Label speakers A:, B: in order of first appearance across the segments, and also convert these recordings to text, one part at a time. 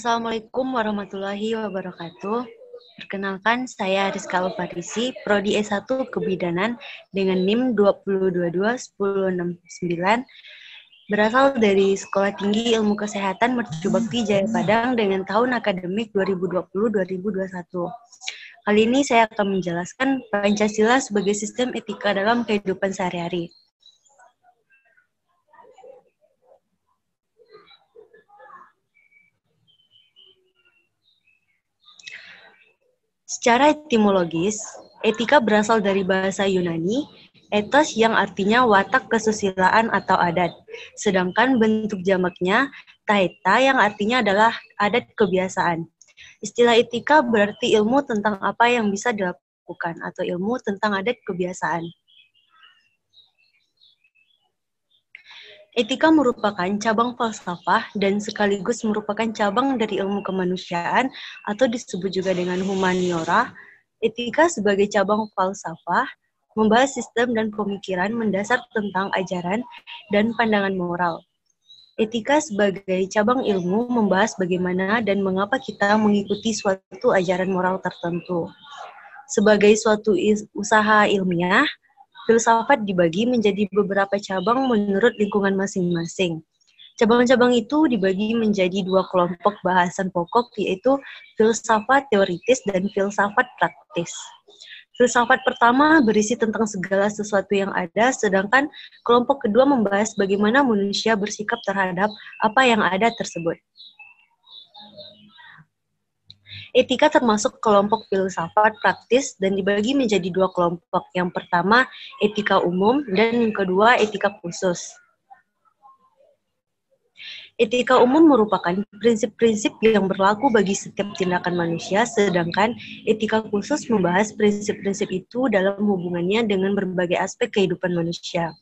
A: Assalamualaikum warahmatullahi wabarakatuh. Perkenalkan, saya Rizka Alfarisi, Prodi S1 Kebidanan dengan NIM 2022-1069, berasal dari Sekolah Tinggi Ilmu Kesehatan Mercu Bakti Jaya Padang dengan tahun akademik 2020-2021. Kali ini saya akan menjelaskan Pancasila sebagai sistem etika dalam kehidupan sehari-hari. Secara etimologis, etika berasal dari bahasa Yunani, ethos yang artinya watak kesusilaan atau adat. Sedangkan bentuk jamaknya, taeta yang artinya adalah adat kebiasaan. Istilah etika berarti ilmu tentang apa yang bisa dilakukan atau ilmu tentang adat kebiasaan. Etika merupakan cabang falsafah dan sekaligus merupakan cabang dari ilmu kemanusiaan atau disebut juga dengan humaniora. Etika sebagai cabang falsafah membahas sistem dan pemikiran mendasar tentang ajaran dan pandangan moral. Etika sebagai cabang ilmu membahas bagaimana dan mengapa kita mengikuti suatu ajaran moral tertentu. Sebagai suatu usaha ilmiah, filsafat dibagi menjadi beberapa cabang menurut lingkungan masing-masing. Cabang-cabang itu dibagi menjadi dua kelompok bahasan pokok, yaitu filsafat teoritis dan filsafat praktis. Filsafat pertama berisi tentang segala sesuatu yang ada, sedangkan kelompok kedua membahas bagaimana manusia bersikap terhadap apa yang ada tersebut. Etika termasuk kelompok filsafat praktis dan dibagi menjadi dua kelompok. Yang pertama, etika umum, dan yang kedua, etika khusus. Etika umum merupakan prinsip-prinsip yang berlaku bagi setiap tindakan manusia, sedangkan etika khusus membahas prinsip-prinsip itu dalam hubungannya dengan berbagai aspek kehidupan manusia.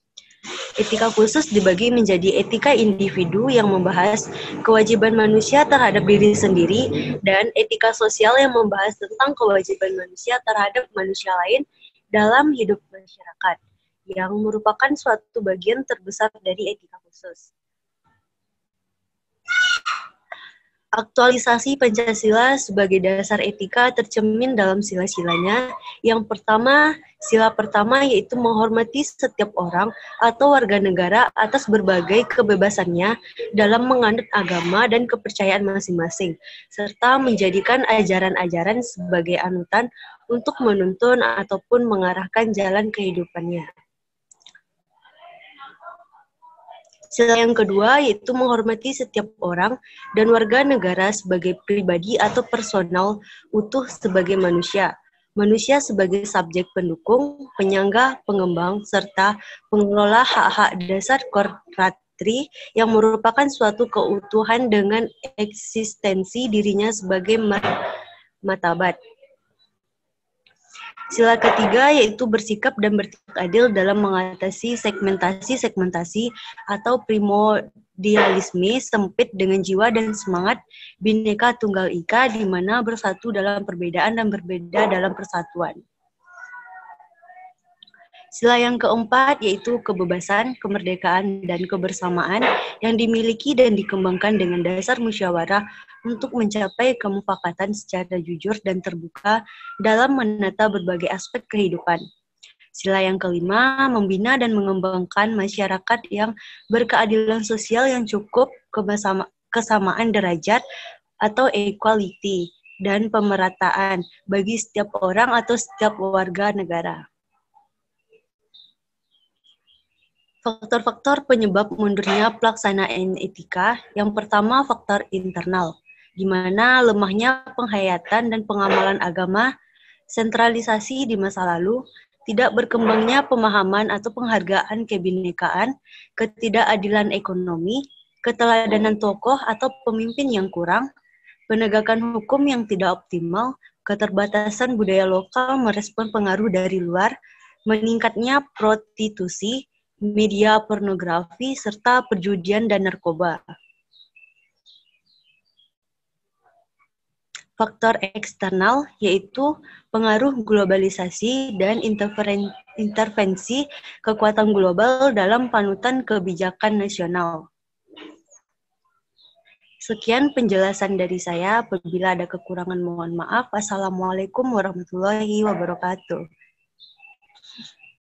A: Etika khusus dibagi menjadi etika individu yang membahas kewajiban manusia terhadap diri sendiri dan etika sosial yang membahas tentang kewajiban manusia terhadap manusia lain dalam hidup masyarakat, yang merupakan suatu bagian terbesar dari etika khusus. Aktualisasi Pancasila sebagai dasar etika tercermin dalam sila-silanya. Yang pertama, sila pertama yaitu menghormati setiap orang atau warga negara atas berbagai kebebasannya dalam menganut agama dan kepercayaan masing-masing, serta menjadikan ajaran-ajaran sebagai anutan untuk menuntun ataupun mengarahkan jalan kehidupannya. Sila yang kedua yaitu menghormati setiap orang dan warga negara sebagai pribadi atau personal utuh sebagai manusia. Manusia sebagai subjek pendukung, penyangga, pengembang, serta pengelola hak-hak dasar koratri yang merupakan suatu keutuhan dengan eksistensi dirinya sebagai martabat. Sila ketiga yaitu bersikap dan bertindak adil dalam mengatasi segmentasi atau primordialisme sempit dengan jiwa dan semangat Bhinneka Tunggal Ika, di mana bersatu dalam perbedaan dan berbeda dalam persatuan. Sila yang keempat yaitu kebebasan, kemerdekaan, dan kebersamaan yang dimiliki dan dikembangkan dengan dasar musyawarah untuk mencapai kemufakatan secara jujur dan terbuka dalam menata berbagai aspek kehidupan. Sila yang kelima, membina dan mengembangkan masyarakat yang berkeadilan sosial yang cukup, kesamaan derajat atau equality, dan pemerataan bagi setiap orang atau setiap warga negara. Faktor-faktor penyebab mundurnya pelaksanaan etika, yang pertama faktor internal, di mana lemahnya penghayatan dan pengamalan agama, sentralisasi di masa lalu, tidak berkembangnya pemahaman atau penghargaan kebinekaan, ketidakadilan ekonomi, keteladanan tokoh atau pemimpin yang kurang, penegakan hukum yang tidak optimal, keterbatasan budaya lokal merespon pengaruh dari luar, meningkatnya prostitusi, media pornografi, serta perjudian dan narkoba. Faktor eksternal yaitu pengaruh globalisasi dan intervensi kekuatan global dalam panutan kebijakan nasional. Sekian penjelasan dari saya. Apabila ada kekurangan, mohon maaf. Assalamualaikum warahmatullahi wabarakatuh.